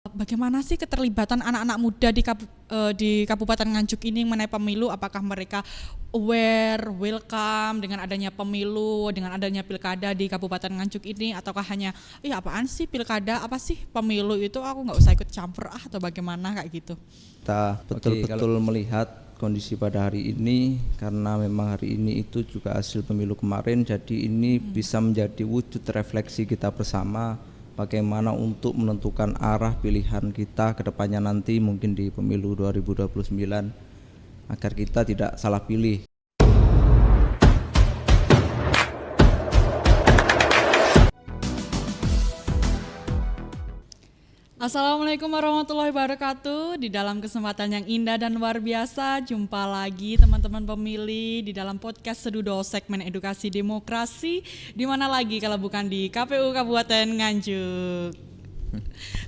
Bagaimana sih keterlibatan anak-anak muda di Kabupaten Nganjuk ini mengenai pemilu? Apakah mereka aware, welcome dengan adanya pemilu, dengan adanya pilkada di Kabupaten Nganjuk ini, ataukah hanya, apaan sih pilkada, apa sih pemilu itu, aku nggak usah ikut campur atau bagaimana kayak gitu? Kita betul-betul melihat kondisi pada hari ini, karena memang hari ini itu juga hasil pemilu kemarin, jadi ini bisa menjadi wujud refleksi kita bersama bagaimana untuk menentukan arah pilihan kita ke depannya nanti mungkin di pemilu 2029 agar kita tidak salah pilih. Assalamualaikum warahmatullahi wabarakatuh. Di dalam kesempatan yang indah dan luar biasa, jumpa lagi teman-teman pemilih di dalam podcast Sedudo segmen edukasi demokrasi. Di mana lagi kalau bukan di KPU Kabupaten Nganjuk.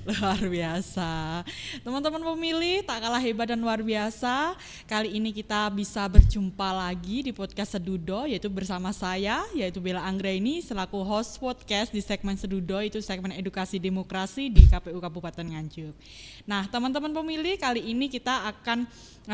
Luar biasa. Teman-teman pemilih tak kalah hebat dan luar biasa. Kali ini kita bisa berjumpa lagi di podcast Sedudo, yaitu bersama saya, yaitu Bella Anggraini selaku host podcast di segmen Sedudo, itu segmen edukasi demokrasi di KPU Kabupaten Nganjuk. Nah, teman-teman pemilih, kali ini kita akan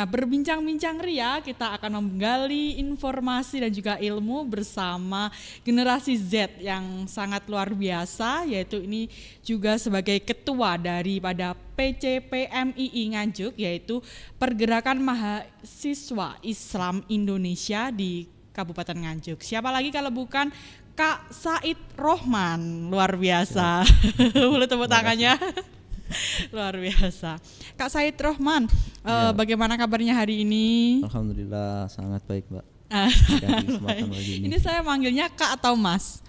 berbincang-bincang ria, kita akan menggali informasi dan juga ilmu bersama generasi Z yang sangat luar biasa, yaitu ini juga sebagai ketua daripada PCPMII Nganjuk, yaitu Pergerakan Mahasiswa Islam Indonesia di Kabupaten Nganjuk. Siapa lagi kalau bukan Kak Said Rohman, luar biasa. Boleh tepuk tangannya. Luar biasa. Kak Said Rohman, bagaimana kabarnya hari ini? Alhamdulillah sangat baik, Mbak. Ini saya manggilnya Kak atau Mas?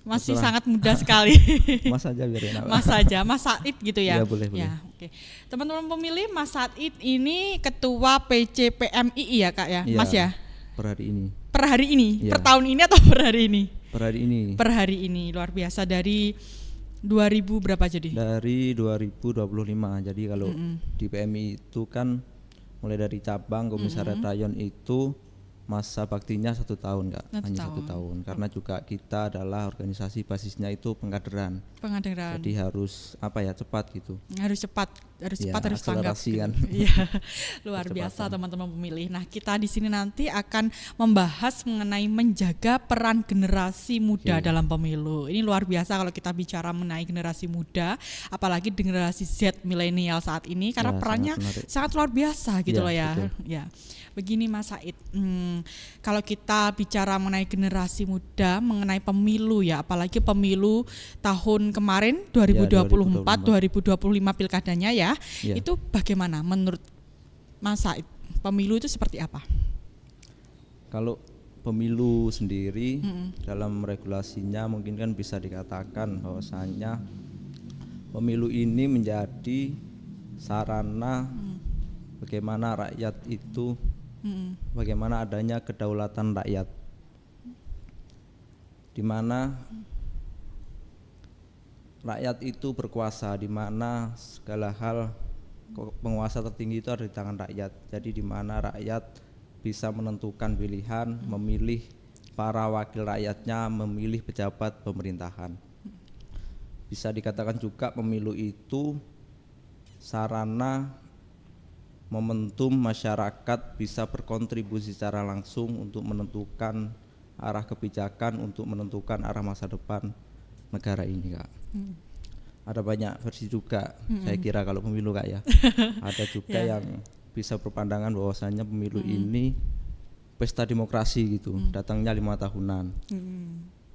Masih sangat muda sekali. Mas saja biar enak. Mas saja, Mas Said gitu ya? Iya, boleh. Ya, oke. Teman-teman pemilih, Mas Said ini ketua PCPMII ya, Kak ya? Ya, Mas ya? per hari ini. Per hari ini? Ya. Per tahun ini atau per hari ini? Per hari ini. Per hari ini, luar biasa. Dari 2000 berapa jadi? Dari 2025. Jadi kalau di PMI itu kan mulai dari cabang komisariat rayon itu masa baktinya 1 tahun, Kak. Hanya 1 tahun. Karena juga kita adalah organisasi basisnya itu pengkaderan. Jadi harus cepat gitu. Harus cepat, harus tanggap. Kan. Iya, luar biasa teman-teman pemilih. Nah, kita di sini nanti akan membahas mengenai menjaga peran generasi muda dalam pemilu. Ini luar biasa kalau kita bicara mengenai generasi muda, apalagi generasi Z milenial saat ini, karena perannya sangat luar biasa gitu loh ya. Betul. Ya, begini Mas Said. Kalau kita bicara mengenai generasi muda, mengenai pemilu ya, apalagi pemilu tahun kemarin 2024, 2025 pilkadanya ya, itu bagaimana menurut Mas Said? Pemilu itu seperti apa? Kalau pemilu sendiri dalam regulasinya mungkin kan bisa dikatakan bahwasanya pemilu ini menjadi sarana bagaimana rakyat itu bagaimana adanya kedaulatan rakyat, di mana rakyat itu berkuasa, di mana segala hal penguasa tertinggi itu ada di tangan rakyat. Jadi di mana rakyat bisa menentukan pilihan, memilih para wakil rakyatnya, memilih pejabat pemerintahan. Bisa dikatakan juga pemilu itu sarana momentum masyarakat bisa berkontribusi secara langsung untuk menentukan arah kebijakan, untuk menentukan arah masa depan negara ini, Kak. Ada banyak versi juga, saya kira kalau pemilu, Kak ya. Ada juga yang bisa berpandangan bahwasanya pemilu ini pesta demokrasi gitu, datangnya 5 tahunan.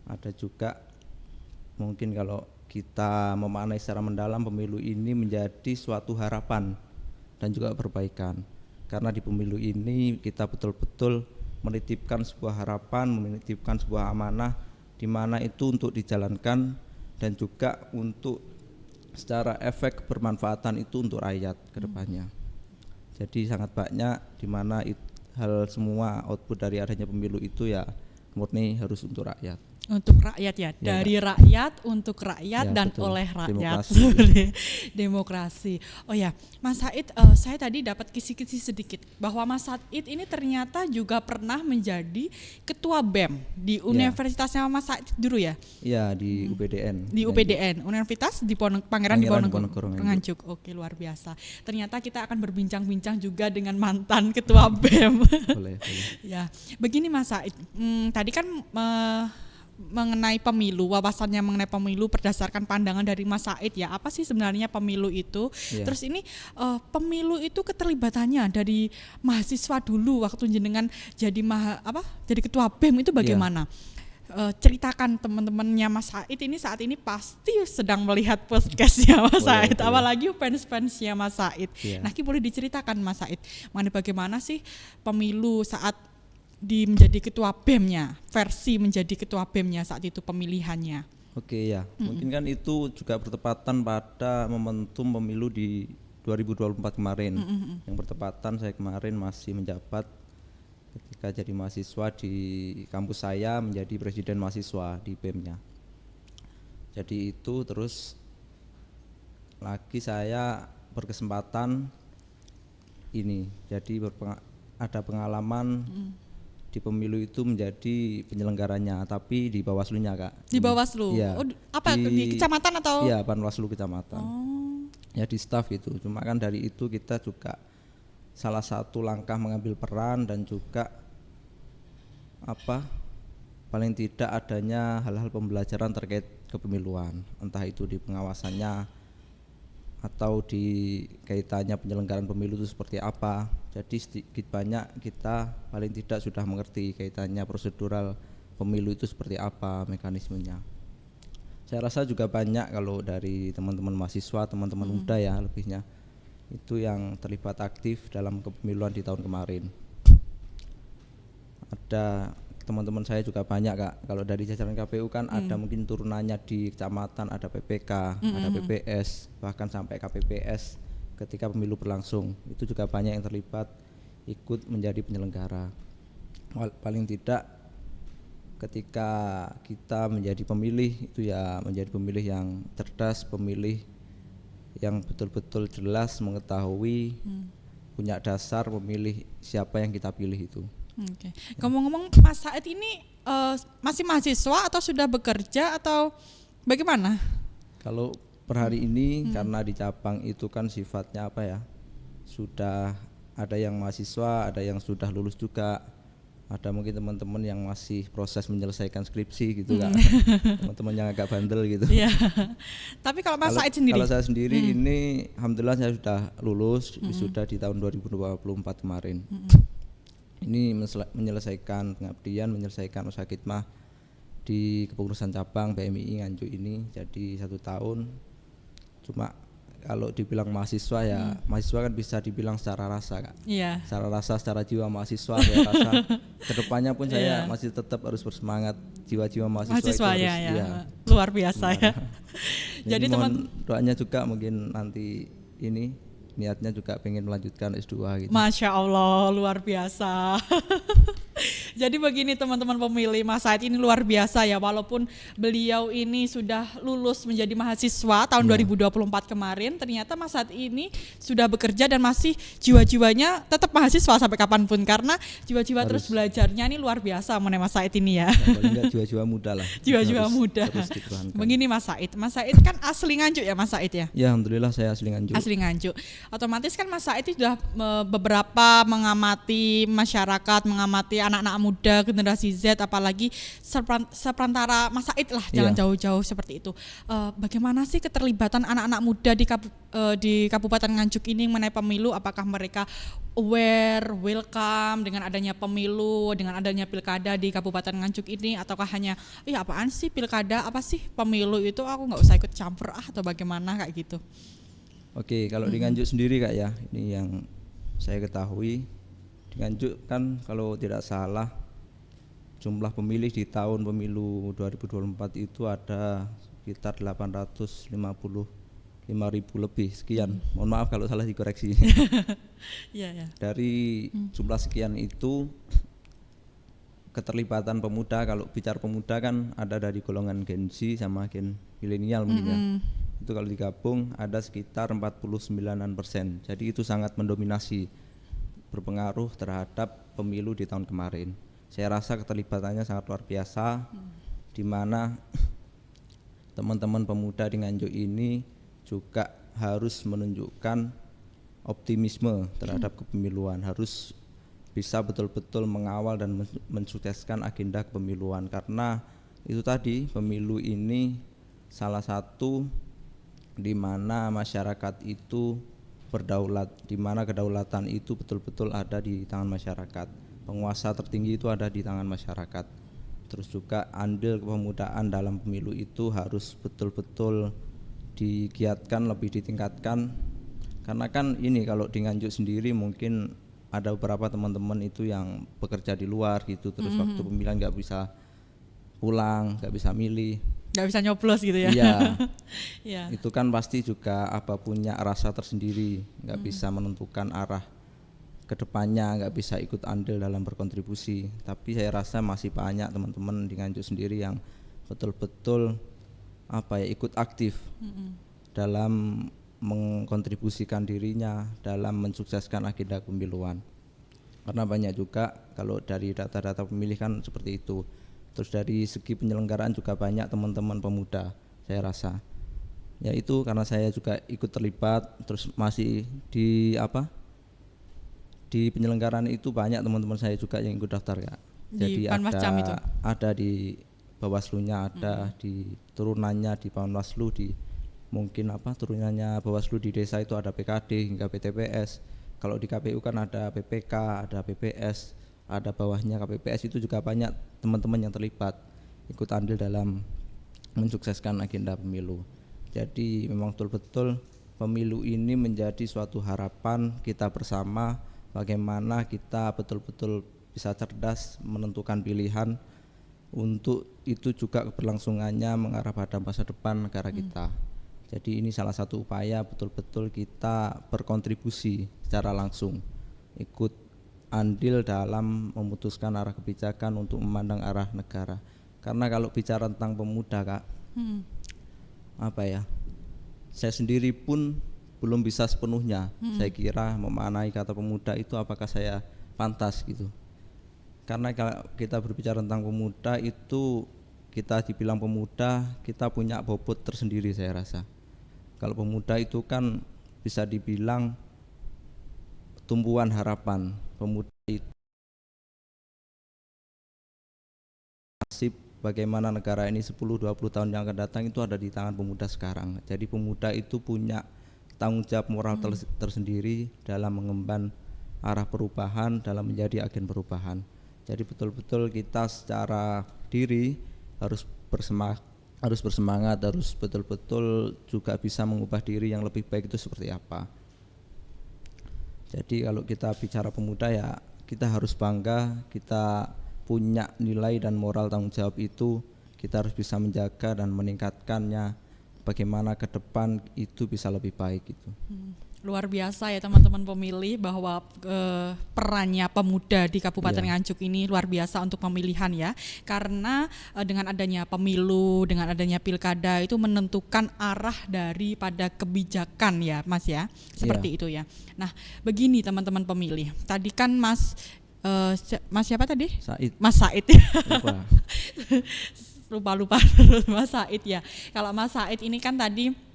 Ada juga mungkin kalau kita memaknai secara mendalam, pemilu ini menjadi suatu harapan dan juga perbaikan, karena di pemilu ini kita betul-betul menitipkan sebuah harapan, menitipkan sebuah amanah, di mana itu untuk dijalankan dan juga untuk secara efek bermanfaatan itu untuk rakyat ke depannya. Jadi sangat banyak di mana hal semua output dari adanya pemilu itu ya murni harus untuk rakyat. Untuk rakyat ya, dari rakyat untuk rakyat Ya, dan betul. oleh rakyat. Demokrasi. Demokrasi. Oh ya, Mas Said, saya tadi dapat kisi-kisi sedikit bahwa Mas Said ini ternyata juga pernah menjadi ketua BEM di Universitasnya Mas Said dulu ya, Iya, di UPDN. di UPDN, Universitas di Pangeran Pangeran Diponegoro, Diponegoro, Nganjuk. Oke, luar biasa. Ternyata kita akan berbincang-bincang juga dengan mantan ketua BEM. Boleh. Ya, begini Mas Said, tadi kan mengenai pemilu, wawasannya mengenai pemilu berdasarkan pandangan dari Mas Said ya, apa sih sebenarnya pemilu itu? Iya. Terus ini pemilu itu keterlibatannya dari mahasiswa dulu waktu jenengan jadi jadi ketua BEM itu bagaimana? Ceritakan teman-temannya Mas Said ini saat ini pasti sedang melihat podcastnya Mas Said, boleh. apalagi fans-fansnya Mas Said. Iya. Nah, boleh diceritakan Mas Said, mengenai bagaimana sih pemilu saat menjadi ketua BEM-nya, versi menjadi ketua BEM-nya saat itu pemilihannya. Oke ya, mungkin kan itu juga bertepatan pada momentum pemilu di 2024 kemarin. Yang bertepatan saya kemarin masih menjabat ketika jadi mahasiswa di kampus saya menjadi presiden mahasiswa di BEM-nya. Jadi itu terus lagi saya berkesempatan ini, jadi ada pengalaman di pemilu itu menjadi penyelenggaranya, tapi di Bawaslu-nya Kak. Di Bawaslu? Iya. Apa di kecamatan atau? Iya, Panwaslu kecamatan. Oh. Ya di staf itu. Cuma kan dari itu kita juga salah satu langkah mengambil peran dan juga paling tidak adanya hal-hal pembelajaran terkait kepemiluan, entah itu di pengawasannya atau di kaitannya penyelenggaraan pemilu itu seperti apa. Jadi sedikit banyak kita paling tidak sudah mengerti kaitannya prosedural pemilu itu seperti apa, mekanismenya. Saya rasa juga banyak kalau dari teman-teman mahasiswa, teman-teman muda ya lebihnya, itu yang terlibat aktif dalam kepemiluan di tahun kemarin. Ada teman-teman saya juga banyak Kak, kalau dari jajaran KPU kan ada mungkin turunannya di kecamatan, ada PPK, ada PPS, bahkan sampai KPPS ketika pemilu berlangsung. Itu juga banyak yang terlibat ikut menjadi penyelenggara. Paling tidak ketika kita menjadi pemilih itu ya menjadi pemilih yang cerdas, pemilih yang betul-betul jelas mengetahui, punya dasar memilih siapa yang kita pilih itu. Oke. Ngomong-ngomong, Mas Said ini masih mahasiswa atau sudah bekerja atau bagaimana? Kalau per hari ini karena di cabang itu kan sifatnya sudah ada yang mahasiswa, ada yang sudah lulus juga, ada mungkin teman-teman yang masih proses menyelesaikan skripsi gitu Kak. Teman-teman yang agak bandel gitu. Iya. Tapi kalau Mas Said sendiri? Kalau saya sendiri ini alhamdulillah saya sudah lulus, sudah di tahun 2024 kemarin. Ini menyelesaikan pengabdian, menyelesaikan usaha khidmah di kepengurusan cabang PMII Nganjuk ini jadi 1 tahun. Cuma kalau dibilang mahasiswa ya mahasiswa kan bisa dibilang secara rasa Kak. Iya. Secara rasa, secara jiwa mahasiswa saya rasa kedepannya pun saya masih tetap harus bersemangat, jiwa-jiwa mahasiswa itu harus ya. Luar biasa ya. Jadi teman doanya juga mungkin nanti ini niatnya juga pengen melanjutkan S2 gitu. Masya Allah, luar biasa. Jadi begini teman-teman pemilih, Mas Said ini luar biasa ya, walaupun beliau ini sudah lulus menjadi mahasiswa tahun 2024 kemarin, ternyata Mas Said ini sudah bekerja dan masih jiwa-jiwanya tetap mahasiswa sampai kapanpun, karena jiwa-jiwa terus belajarnya ini luar biasa mengenai Mas Said ini ya. Paling enggak jiwa-jiwa muda lah. Jiwa-jiwa muda. Begini Mas Said kan asli Nganjuk ya Mas Said ya? Ya alhamdulillah saya asli Nganjuk. Asli Nganjuk. Otomatis kan Mas Said sudah beberapa mengamati masyarakat, mengamati anak-anak muda generasi Z, apalagi seperantara Mas Said lah, jangan jauh-jauh seperti itu. Bagaimana sih keterlibatan anak-anak muda di Kabupaten Nganjuk ini mengenai pemilu? Apakah mereka aware, welcome dengan adanya pemilu, dengan adanya pilkada di Kabupaten Nganjuk ini, ataukah hanya apaan sih pilkada, apa sih pemilu itu, aku nggak usah ikut campur atau bagaimana kayak gitu? Oke, kalau di Nganjuk sendiri Kak ya, ini yang saya ketahui di Nganjuk kan kalau tidak salah jumlah pemilih di tahun pemilu 2024 itu ada sekitar 855.000 lebih sekian. Mohon maaf kalau salah dikoreksi. Ya. Dari jumlah sekian itu keterlibatan pemuda. Kalau bicara pemuda kan ada dari golongan Gen Z sama Gen milenial mungkin ya. Itu kalau digabung ada sekitar 49%. Jadi itu sangat mendominasi, berpengaruh terhadap pemilu di tahun kemarin. Saya rasa keterlibatannya sangat luar biasa, di mana teman-teman pemuda di Nganjuk ini juga harus menunjukkan optimisme terhadap kepemiluan, harus bisa betul-betul mengawal dan mensukseskan agenda kepemiluan, karena itu tadi pemilu ini salah satu di mana masyarakat itu berdaulat, di mana kedaulatan itu betul-betul ada di tangan masyarakat, penguasa tertinggi itu ada di tangan masyarakat. Terus juga andil kepemudaan dalam pemilu itu harus betul-betul digiatkan, lebih ditingkatkan, karena kan ini kalau di Nganjuk sendiri mungkin ada beberapa teman-teman itu yang bekerja di luar gitu, terus waktu pemilihan nggak bisa pulang, nggak bisa milih, nggak bisa nyoblos gitu ya. Iya. Ya. Itu kan pasti juga punya rasa tersendiri, nggak bisa menentukan arah kedepannya, nggak bisa ikut andil dalam berkontribusi. Tapi saya rasa masih banyak teman-teman di Nganjuk sendiri yang betul-betul ikut aktif dalam mengkontribusikan dirinya dalam mensukseskan agenda pemiluan. Karena banyak juga kalau dari data-data pemilih kan seperti itu. Terus dari segi penyelenggaraan juga banyak teman-teman pemuda, saya rasa. Ya itu karena saya juga ikut terlibat, terus masih di penyelenggaraan itu banyak teman-teman saya juga yang ikut daftar, Kak. Di Jadi ada di Bawaslu-nya, ada di turunannya di Panwaslu, di mungkin turunannya Bawaslu di desa itu ada PKD hingga PTPS. Kalau di KPU kan ada PPK, ada PPS, ada bawahnya KPPS, itu juga banyak teman-teman yang terlibat ikut andil dalam mensukseskan agenda pemilu. Jadi memang betul-betul pemilu ini menjadi suatu harapan kita bersama, bagaimana kita betul-betul bisa cerdas menentukan pilihan, untuk itu juga keberlangsungannya mengarah pada masa depan negara kita. Jadi ini salah satu upaya betul-betul kita berkontribusi secara langsung, ikut andil dalam memutuskan arah kebijakan untuk memandang arah negara. Karena kalau bicara tentang pemuda, Kak, saya sendiri pun belum bisa sepenuhnya saya kira memaknai kata pemuda itu apakah saya pantas gitu. Karena kalau kita berbicara tentang pemuda itu, kita dibilang pemuda, kita punya bobot tersendiri saya rasa. Kalau pemuda itu kan bisa dibilang tumpuan harapan. Pemuda itu nasib bagaimana negara ini 10-20 tahun yang akan datang itu ada di tangan pemuda sekarang. Jadi pemuda itu punya tanggung jawab moral tersendiri dalam mengemban arah perubahan, dalam menjadi agen perubahan. Jadi betul-betul kita secara diri harus bersemangat, harus betul-betul juga bisa mengubah diri yang lebih baik itu seperti apa. Jadi kalau kita bicara pemuda ya kita harus bangga, kita punya nilai dan moral tanggung jawab itu, kita harus bisa menjaga dan meningkatkannya, bagaimana ke depan itu bisa lebih baik gitu. Luar biasa ya teman-teman pemilih, bahwa perannya pemuda di Kabupaten Nganjuk ini luar biasa untuk pemilihan ya, karena dengan adanya pemilu, dengan adanya pilkada itu menentukan arah daripada kebijakan ya Mas ya, seperti itu ya. Nah begini teman-teman pemilih, tadi kan Mas siapa tadi? Said. Mas Said. lupa Mas Said ya. Kalau Mas Said ini kan tadi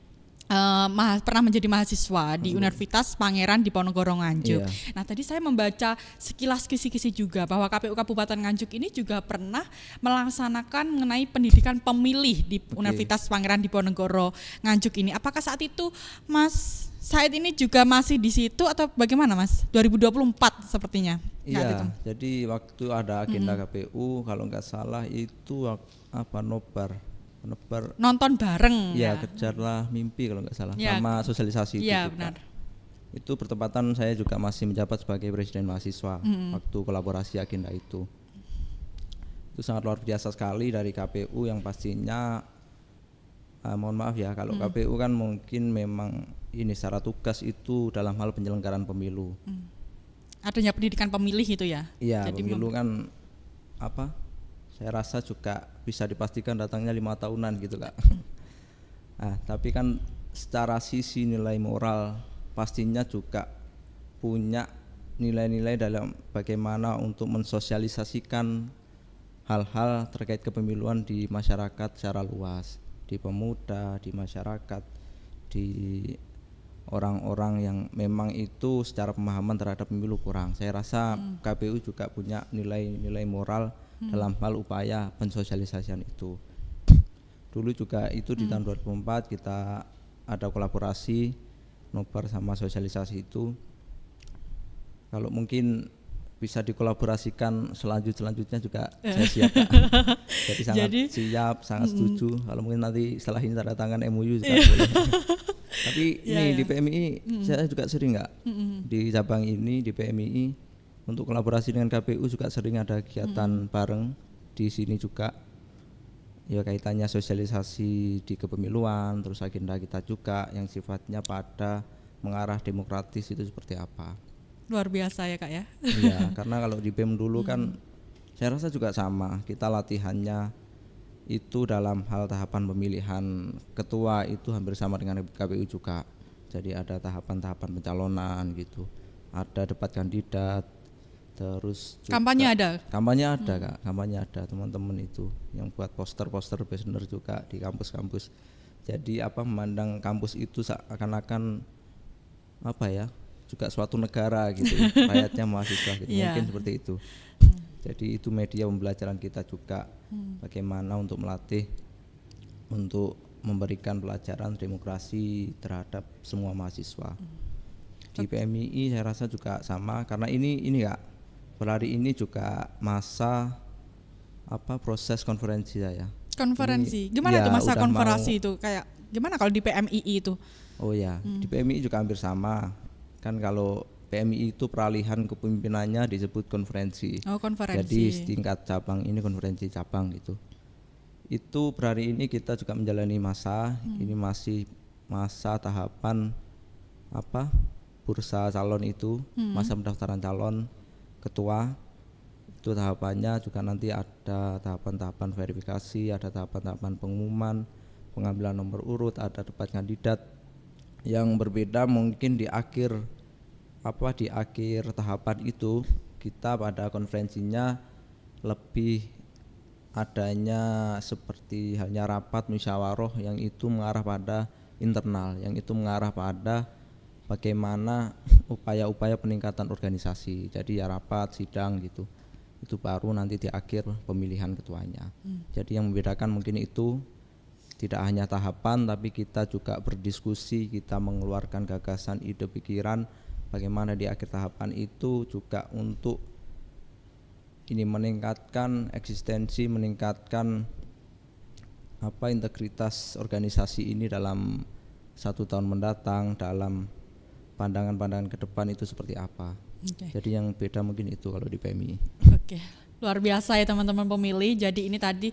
pernah menjadi mahasiswa di Universitas Pangeran Diponegoro Nganjuk. Nah tadi saya membaca sekilas kisi-kisi juga bahwa KPU Kabupaten Nganjuk ini juga pernah melaksanakan mengenai pendidikan pemilih di Universitas Pangeran Diponegoro Nganjuk ini. Apakah saat itu Mas Said ini juga masih di situ atau bagaimana Mas? 2024 sepertinya. Iya, jadi waktu ada agenda KPU kalau nggak salah itu nobar nonton bareng ya, kejarlah mimpi kalau nggak salah, sama sosialisasi itu juga. Benar. Itu bertepatan saya juga masih menjabat sebagai presiden mahasiswa waktu kolaborasi agenda itu sangat luar biasa sekali dari KPU yang pastinya mohon maaf ya kalau KPU kan mungkin memang ini secara tugas itu dalam hal penyelenggaraan pemilu. Adanya pendidikan pemilih itu ya. Iya, pemilu kan apa? Saya rasa juga bisa dipastikan datangnya 5 tahunan gitu Kak. Nah, tapi kan secara sisi nilai moral pastinya juga punya nilai-nilai dalam bagaimana untuk mensosialisasikan hal-hal terkait kepemiluan di masyarakat secara luas, di pemuda, di masyarakat, di orang-orang yang memang itu secara pemahaman terhadap pemilu kurang. Saya rasa KPU juga punya nilai-nilai moral dalam hal upaya pensosialisasian itu. Dulu juga itu di tahun 2004 kita ada kolaborasi nobar sama sosialisasi itu. Kalau mungkin bisa dikolaborasikan selanjutnya juga saya siap Kak. Jadi sangat siap, sangat setuju. Kalau mungkin nanti setelah ini tanda tangan MOU juga boleh. Tapi di PMI saya juga sering Kak, di cabang ini di PMI untuk kolaborasi dengan KPU juga sering ada kegiatan bareng di sini juga. Ya kaitannya sosialisasi di kepemiluan, terus agenda kita juga yang sifatnya pada mengarah demokratis itu seperti apa. Luar biasa ya Kak ya. Iya, karena kalau di BEM dulu kan saya rasa juga sama. Kita latihannya itu dalam hal tahapan pemilihan ketua itu hampir sama dengan KPU juga. Jadi ada tahapan-tahapan pencalonan gitu. Ada debat kandidat. Terus juga Kampanye ada Kak, kampanye ada teman-teman itu yang buat poster-poster banner juga di kampus-kampus. Jadi memandang kampus itu seakan-akan juga suatu negara gitu, rakyatnya mahasiswa gitu. Mungkin seperti itu. Jadi itu media pembelajaran kita juga bagaimana untuk melatih untuk memberikan pelajaran demokrasi terhadap semua mahasiswa. Di PMII saya rasa juga sama karena ini Kak, berhari ini juga masa proses konferensi saya. Konferensi. Gimana tuh masa konferensi itu? Kayak gimana kalau di PMII itu? Oh ya, di PMII juga hampir sama. Kan kalau PMI itu peralihan kepemimpinannya disebut konferensi. Oh, konferensi. Jadi setingkat cabang ini konferensi cabang gitu. Itu per hari ini kita juga menjalani masa ini masih masa tahapan bursa calon itu, masa pendaftaran calon ketua. Itu tahapannya juga nanti ada tahapan-tahapan verifikasi, ada tahapan-tahapan pengumuman, pengambilan nomor urut, ada debat kandidat. Yang berbeda mungkin di akhir tahapan itu kita pada konferensinya lebih adanya seperti halnya rapat musyawarah yang itu mengarah pada internal, yang itu mengarah pada bagaimana upaya-upaya peningkatan organisasi. Jadi ya rapat, sidang gitu. Itu baru nanti di akhir pemilihan ketuanya. Jadi yang membedakan mungkin itu tidak hanya tahapan, tapi kita juga berdiskusi, kita mengeluarkan gagasan, ide, pikiran, bagaimana di akhir tahapan itu juga untuk ini meningkatkan eksistensi, meningkatkan integritas organisasi ini dalam 1 tahun mendatang, dalam pandangan-pandangan ke depan itu seperti apa. Jadi yang beda mungkin itu kalau di PMI. Oke, luar biasa ya teman-teman pemilih. Jadi ini tadi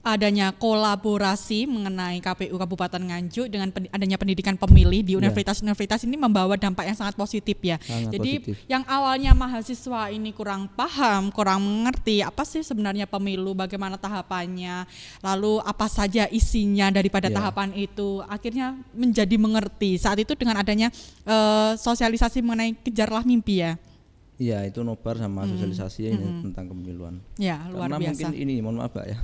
adanya kolaborasi mengenai KPU Kabupaten Nganjuk dengan adanya pendidikan pemilih di universitas-universitas ini membawa dampak yang sangat positif ya. Jadi positif. Yang awalnya mahasiswa ini kurang paham, kurang mengerti apa sih sebenarnya pemilu, bagaimana tahapannya, lalu apa saja isinya daripada tahapan itu, akhirnya menjadi mengerti. Saat itu dengan adanya sosialisasi mengenai kejarlah mimpi ya. Iya, itu nobar sama sosialisasi ini tentang kepemiluan. Ya, luar karena biasa. Mungkin ini mohon maaf Pak ya.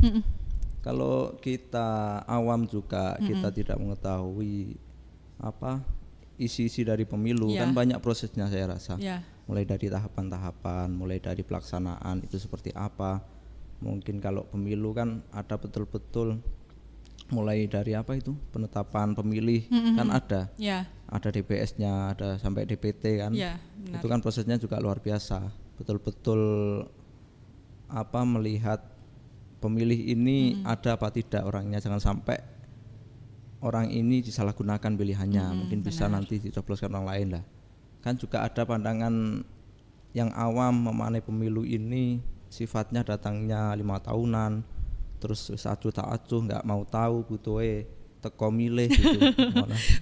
Kalau kita awam juga kita tidak mengetahui isi-isi dari pemilu kan banyak prosesnya saya rasa. Mulai dari tahapan-tahapan, mulai dari pelaksanaan itu seperti apa. Mungkin kalau pemilu kan ada betul-betul mulai dari penetapan pemilih kan ada. Ada DPS-nya, ada sampai DPT kan. Itu kan prosesnya juga luar biasa. Betul-betul melihat pemilih ini ada apa tidak orangnya, jangan sampai orang ini disalahgunakan pilihannya, mungkin bisa nanti dicobloskan orang lain lah. Kan juga ada pandangan yang awam memaknai pemilu ini sifatnya datangnya 5 tahunan, terus acuh tak acuh, nggak mau tahu butuhe teko milih gitu.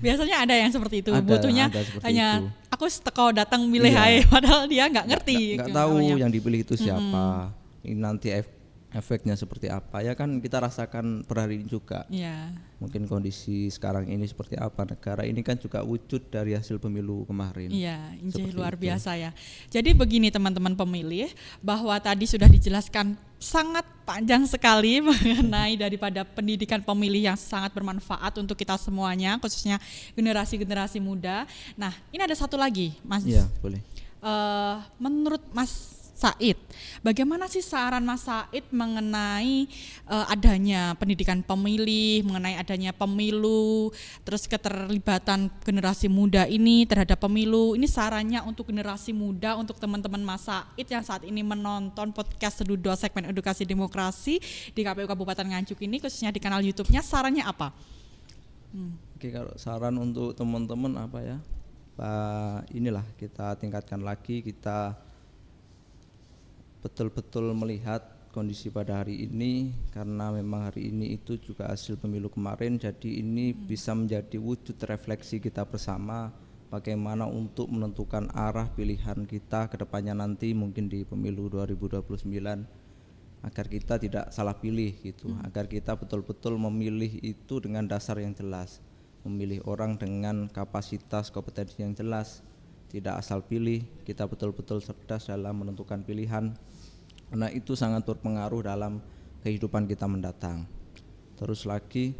Biasanya ada yang seperti itu, butuhnya hanya itu. Aku teko datang milih aja, padahal dia nggak ngerti. Nggak tahu yang dipilih itu siapa. ini nanti efeknya seperti apa ya kan kita rasakan per hari ini juga. Iya. Mungkin kondisi sekarang ini seperti apa, negara ini kan juga wujud dari hasil pemilu kemarin. Iya, Seperti luar itu. biasa ya. Jadi begini teman-teman pemilih, bahwa tadi sudah dijelaskan sangat panjang sekali mengenai daripada pendidikan pemilih yang sangat bermanfaat untuk kita semuanya, khususnya generasi-generasi muda. Nah, ini ada satu lagi, Mas. Iya, boleh. Menurut Mas Said, bagaimana sih saran Mas Said mengenai adanya pendidikan pemilih, mengenai adanya pemilu, terus keterlibatan generasi muda ini terhadap pemilu? Ini sarannya untuk generasi muda, untuk teman-teman Mas Said yang saat ini menonton podcast Sedudo segmen edukasi demokrasi di KPU Kabupaten Nganjuk ini, khususnya di kanal YouTube-nya, sarannya apa? Oke, kalau saran untuk teman-teman apa ya? Inilah kita tingkatkan lagi, kita betul-betul melihat kondisi pada hari ini, karena memang hari ini itu juga hasil pemilu kemarin, jadi ini bisa menjadi wujud refleksi kita bersama bagaimana untuk menentukan arah pilihan kita ke depannya nanti mungkin di pemilu 2029, agar kita tidak salah pilih gitu, agar kita betul-betul memilih itu dengan dasar yang jelas, memilih orang dengan kapasitas kompetensi yang jelas, tidak asal pilih, kita betul-betul cerdas dalam menentukan pilihan, karena itu sangat berpengaruh dalam kehidupan kita mendatang. Terus lagi,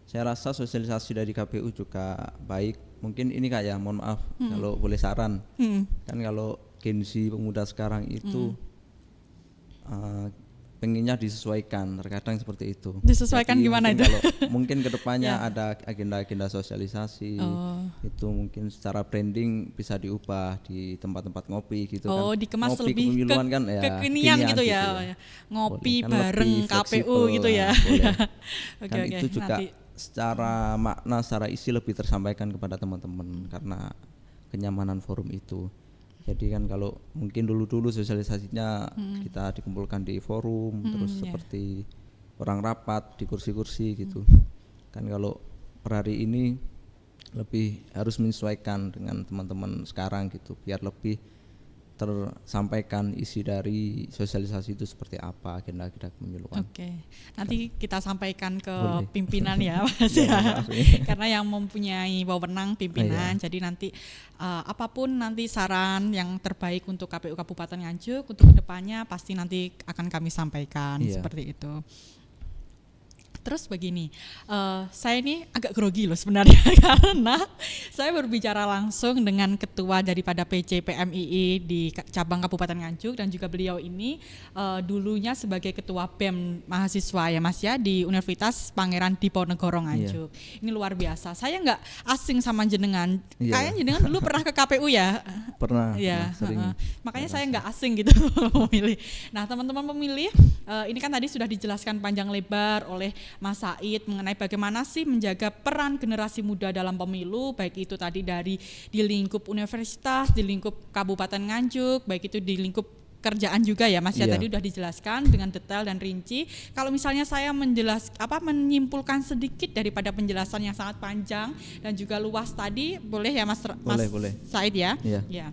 saya rasa sosialisasi dari KPU juga baik. Mungkin ini kayak, mohon maaf kalau boleh saran, kan kalau Gen Z pemuda sekarang itu pengennya disesuaikan, terkadang seperti itu. Disesuaikan Jadi gimana mungkin itu? Kalau mungkin kedepannya Ya. ada agenda-agenda sosialisasi, itu mungkin secara branding bisa diubah di tempat-tempat ngopi gitu kan. Oh, dikemas Ngopi lebih kepemiluan kan ya, kekinian gitu ya. Ngopi Boleh, kan bareng lebih KPU fleksibel, gitu ya. boleh. Oke, Kan oke. itu juga Nanti secara makna, secara isi lebih tersampaikan kepada teman-teman karena kenyamanan forum itu. Jadi kan kalau mungkin dulu-dulu sosialisasinya kita dikumpulkan di forum, terus seperti orang rapat di kursi-kursi gitu. Kan kalau per hari ini lebih harus menyesuaikan dengan teman-teman sekarang gitu, biar lebih tersampaikan isi dari sosialisasi itu seperti apa, agenda-agenda kepemiluan. Oke, nanti kita sampaikan ke Boleh. pimpinan ya, Mas ya. Karena yang mempunyai wewenang pimpinan. Jadi nanti apapun nanti saran yang terbaik untuk KPU Kabupaten Nganjuk untuk kedepannya pasti nanti akan kami sampaikan seperti itu. Terus begini, saya ini agak grogi loh sebenarnya karena saya berbicara langsung dengan ketua daripada PC PMII di cabang Kabupaten Nganjuk, dan juga beliau ini dulunya sebagai ketua BEM mahasiswa ya Mas ya di Universitas Pangeran Diponegoro Nganjuk. Ini luar biasa. Saya nggak asing sama jenengan. Kayaknya jenengan dulu pernah ke KPU ya? Pernah sering. Makanya saya nggak asing gitu memilih. Nah teman-teman pemilih, ini kan tadi sudah dijelaskan panjang lebar oleh Mas Said mengenai bagaimana sih menjaga peran generasi muda dalam pemilu, baik itu tadi di lingkup universitas, di lingkup Kabupaten Nganjuk, baik itu di lingkup kerjaan juga ya Mas ya, tadi udah dijelaskan dengan detail dan rinci. Kalau misalnya saya menyimpulkan sedikit daripada penjelasan yang sangat panjang dan juga luas tadi, boleh ya Mas Boleh. Said ya? Iya.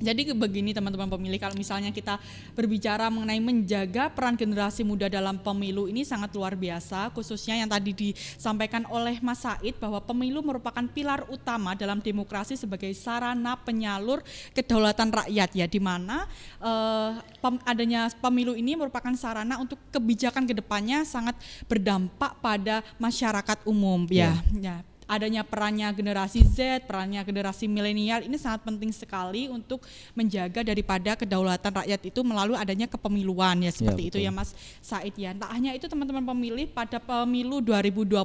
Jadi begini teman-teman pemilih, kalau misalnya kita berbicara mengenai menjaga peran generasi muda dalam pemilu ini sangat luar biasa, khususnya yang tadi disampaikan oleh Mas Said bahwa pemilu merupakan pilar utama dalam demokrasi sebagai sarana penyalur kedaulatan rakyat ya, di mana adanya pemilu ini merupakan sarana untuk kebijakan kedepannya sangat berdampak pada masyarakat umum ya. Adanya perannya generasi Z, perannya generasi milenial ini sangat penting sekali untuk menjaga daripada kedaulatan rakyat itu melalui adanya kepemiluan ya, seperti itu ya Mas Said ya. Tak hanya itu teman-teman pemilih, pada pemilu 2024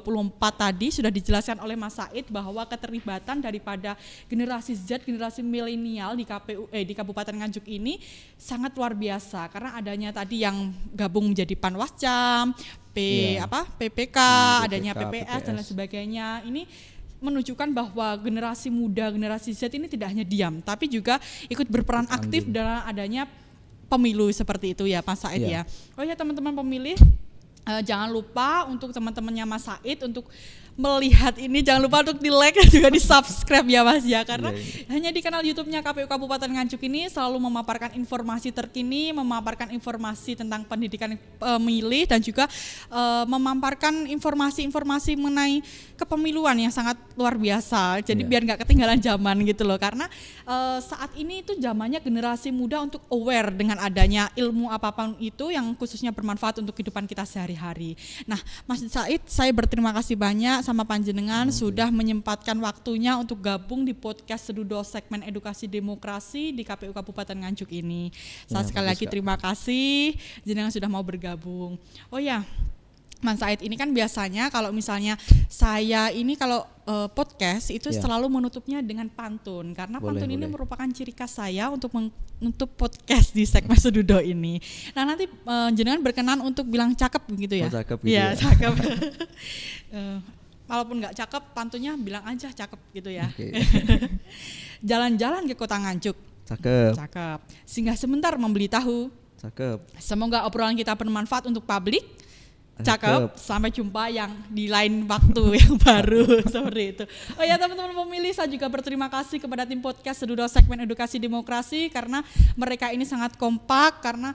tadi sudah dijelaskan oleh Mas Said bahwa keterlibatan daripada generasi Z, generasi milenial di di Kabupaten Nganjuk ini sangat luar biasa, karena adanya tadi yang gabung menjadi Panwascam, PPK, adanya PPS dan lain sebagainya. Ini menunjukkan bahwa generasi muda, generasi Z ini tidak hanya diam, tapi juga ikut berperan aktif dalam adanya pemilu seperti itu ya Mas Said ya. Oh ya teman-teman pemilih, jangan lupa untuk teman-temannya Mas Said untuk melihat ini jangan lupa untuk di-like dan juga di-subscribe ya Mas ya, karena hanya di kanal YouTube-nya KPU Kabupaten Nganjuk ini selalu memaparkan informasi terkini, memaparkan informasi tentang pendidikan pemilih dan juga memaparkan informasi-informasi mengenai kepemiluan yang sangat luar biasa. Jadi biar nggak ketinggalan zaman gitu loh, karena saat ini itu zamannya generasi muda untuk aware dengan adanya ilmu apapun itu yang khususnya bermanfaat untuk kehidupan kita sehari-hari. Nah, Mas Said, saya berterima kasih banyak sama panjenengan sudah menyempatkan waktunya untuk gabung di podcast Sedudo segmen edukasi demokrasi di KPU Kabupaten Nganjuk ini. Saya sekali lagi terima kasih jenengan sudah mau bergabung. Oh ya, Mas Said, ini kan biasanya kalau misalnya saya ini kalau podcast itu selalu menutupnya dengan pantun, karena pantun ini merupakan ciri khas saya untuk menutup podcast di segmen Sedudo ini. Nah, nanti jenengan berkenan untuk bilang cakep gitu ya? Cakep gitu ya? Cakep. Walaupun nggak cakep, pantunnya bilang aja cakep gitu ya. Jalan-jalan ke kota Nganjuk. Cakep. Cakep. Singgah sebentar membeli tahu. Cakep. Semoga obrolan kita bermanfaat untuk publik. Cakep. Sampai jumpa yang di lain waktu yang baru seperti itu. Oh ya teman-teman pemilih, saya juga berterima kasih kepada tim podcast Sedudo segmen edukasi demokrasi karena mereka ini sangat kompak, karena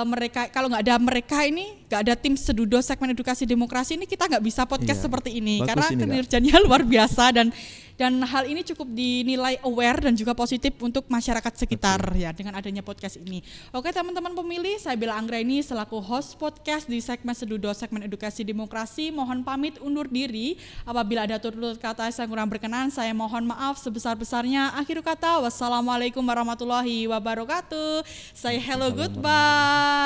mereka, kalau nggak ada mereka ini, nggak ada tim Sedudo segmen edukasi demokrasi ini, kita nggak bisa podcast seperti ini. Bagus karena ini, kinerjanya luar biasa dan hal ini cukup dinilai aware dan juga positif untuk masyarakat sekitar ya dengan adanya podcast ini. Oke teman-teman pemilih, saya Bella Anggraini selaku host podcast di segmen Sedudo segmen edukasi demokrasi mohon pamit undur diri. Apabila ada tutur kata yang kurang berkenan, saya mohon maaf sebesar-besarnya. Akhir kata, wassalamualaikum warahmatullahi wabarakatuh. Saya hello, goodbye.